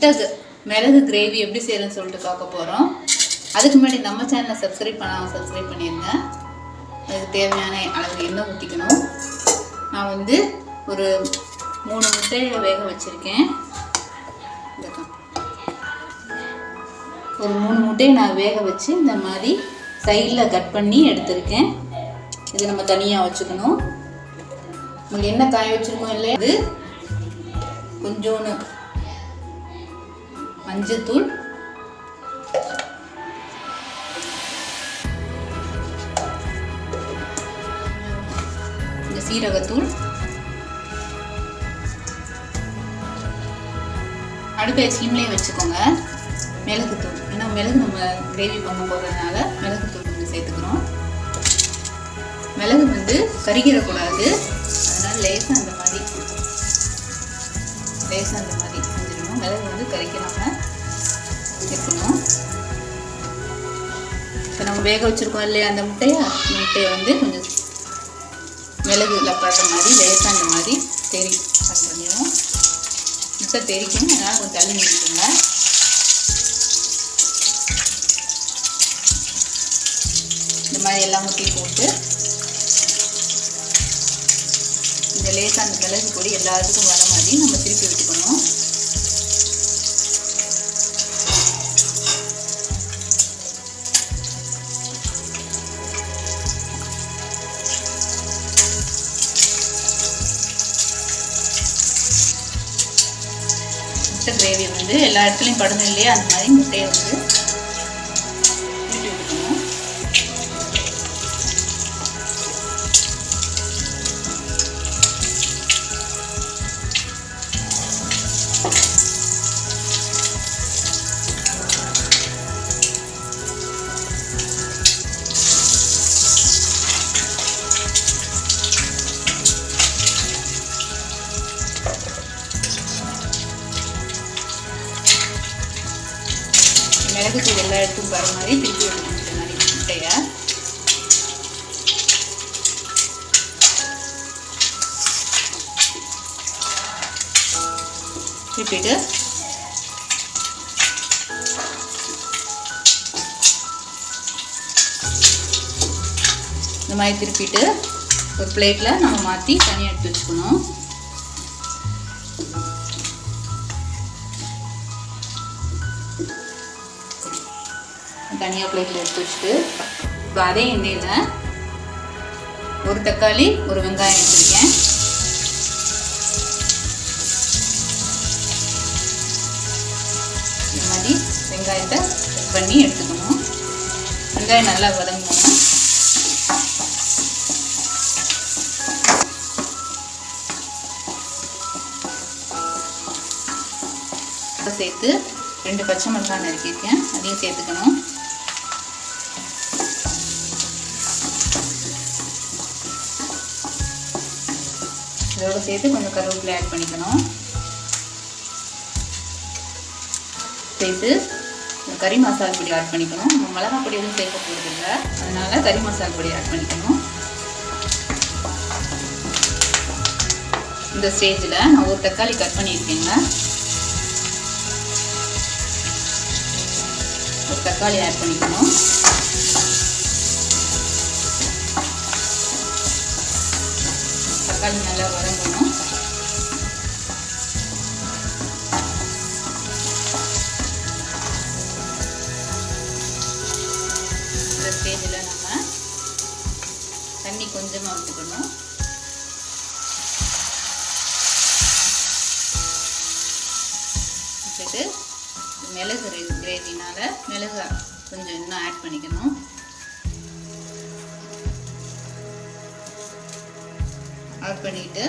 முட்டை மிளகு கிரேவி எப்படி செய்யறதுன்னு சொல்லிட்டு பார்க்க போகிறோம். அதுக்கு முன்னாடி நம்ம சேனலை சப்ஸ்கிரைப் பண்ணிடுங்க. அதுக்கு தேவையான அளவு எண்ணெய் ஊற்றிக்கணும். நான் வந்து ஒரு 3 முட்டையை வேக வச்சுருக்கேன். ஒரு 3 முட்டையை நான் வேக வச்சு இந்த மாதிரி சைடில் கட் பண்ணி எடுத்திருக்கேன். இது நம்ம தனியாக வச்சுக்கணும். உங்களுக்கு என்ன காய வச்சுருக்கோம் இல்லையா, இது கொஞ்சோன்னு மஞ்சத்தூள், இந்த சீரகத்தூள், அடுப்பை சிம்லேயே வச்சுக்கோங்க. மிளகுத்தூள், ஏன்னா மிளகு நம்ம கிரேவி பண்ண போகிறதுனால மிளகுத்தூள் கொஞ்சம் சேர்த்துக்கிறோம். மிளகு வந்து கருகிடக்கூடாது, அதனால் லேசாக அந்த மாதிரி செஞ்சிடணும். மிளகு வந்து கறிக்காமல் இருக்கணும். இப்போ நம்ம வேக வச்சுருக்கோம் இல்லையா அந்த முட்டையை வந்து கொஞ்சம் மிளகுல படுற மாதிரி லேசாக அந்த மாதிரி பண்ணிடும். முட்டை தெரிக்கணும், அதனால் கொஞ்சம் தள்ளி நிறுத்துங்க. இந்த மாதிரி எல்லாம் முட்டி போட்டு இந்த லேசாக அந்த மிளகு பொடி எல்லாத்துக்கும் வர மாதிரி நம்ம திருப்பி விட்டுக்கணும். முட்டை கிரேவி வந்து எல்லா இடத்துலையும் படணும் இல்லையா, அந்த மாதிரி முட்டையை வந்து திருப்பி விட்டுக்கணும். மிளகுத்தூள் எல்லா இடத்துக்கும் வர மாதிரி திருப்பி விடணும். இந்த மாதிரி முட்டையை திருப்பிட்டு இந்த மாதிரி திருப்பிட்டு ஒரு பிளேட்டில் நம்ம மாற்றி தனியாக எடுத்து வச்சுக்கணும். தனியாக பிளேட்டில் எடுத்து வச்சுட்டு இப்போ அதே எண்ணெயில் ஒரு தக்காளி, ஒரு வெங்காயம் எடுத்துருக்கேன். இந்த மாதிரி வெங்காயத்தை கட் பண்ணி எடுத்துக்கணும். வெங்காயம் நல்லா வதங்கணும். சேர்த்து 2 பச்சை மிளகாய் நறுக்கியிருக்கேன், அதையும் சேர்த்துக்கணும். இதோட சேர்த்து கொஞ்சம் கருவேப்பிலை ஆட் பண்ணிக்கணும். சேர்த்து கறி மசாலா பொடி ஆட் பண்ணிக்கணும். நம்ம மிளகாய் பொடி எதுவும் சேர்க்க போகிறதில்ல, அதனால கறி மசாலா பொடி ஆட் பண்ணிக்கணும். இந்த ஸ்டேஜில் நான் ஒரு தக்காளி கட் பண்ணியிருக்கேங்க. ஒரு தக்காளி ஆட் பண்ணிக்கணும். தக்காளி நல்லா வதங்கணும். இந்த ஸ்டேஜில் நம்ம தண்ணி கொஞ்சமாக விட்டுக்கணும். விட்டுட்டு மிளகு கிரேவினால மிளகு கொஞ்சம் இன்னும் ஆட் பண்ணிக்கணும். ஆட் பண்ணிட்டு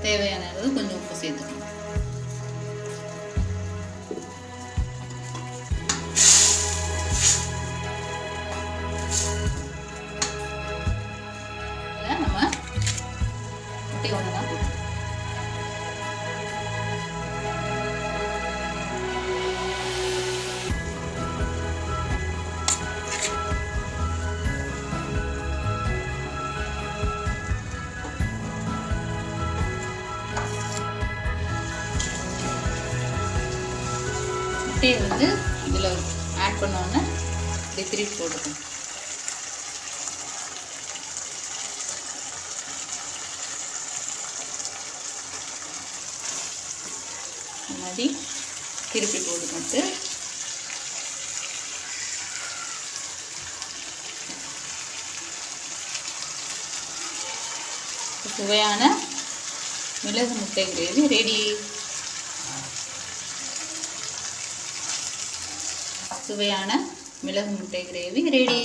தேவையான அளவு கொஞ்சம் உப்பு சேர்த்துக்கணும். நம்ம முட்டை ஒன்று தான் போட்டு முட்டையை வந்து இதில் ஆட் பண்ணோன்னே இப்படி திருப்பி போட்டுக்கணும். இந்த மாதிரி திருப்பி போட்டுக்கிட்டு சுவையான மிளகு முட்டை கிரேவி ரெடி. சுவையான மிளகு முட்டை கிரேவி ரெடி.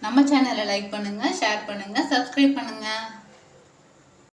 நம்ம சேனலை லைக் பண்ணுங்க, ஷேர் பண்ணுங்க, சப்ஸ்கிரைப் பண்ணுங்க.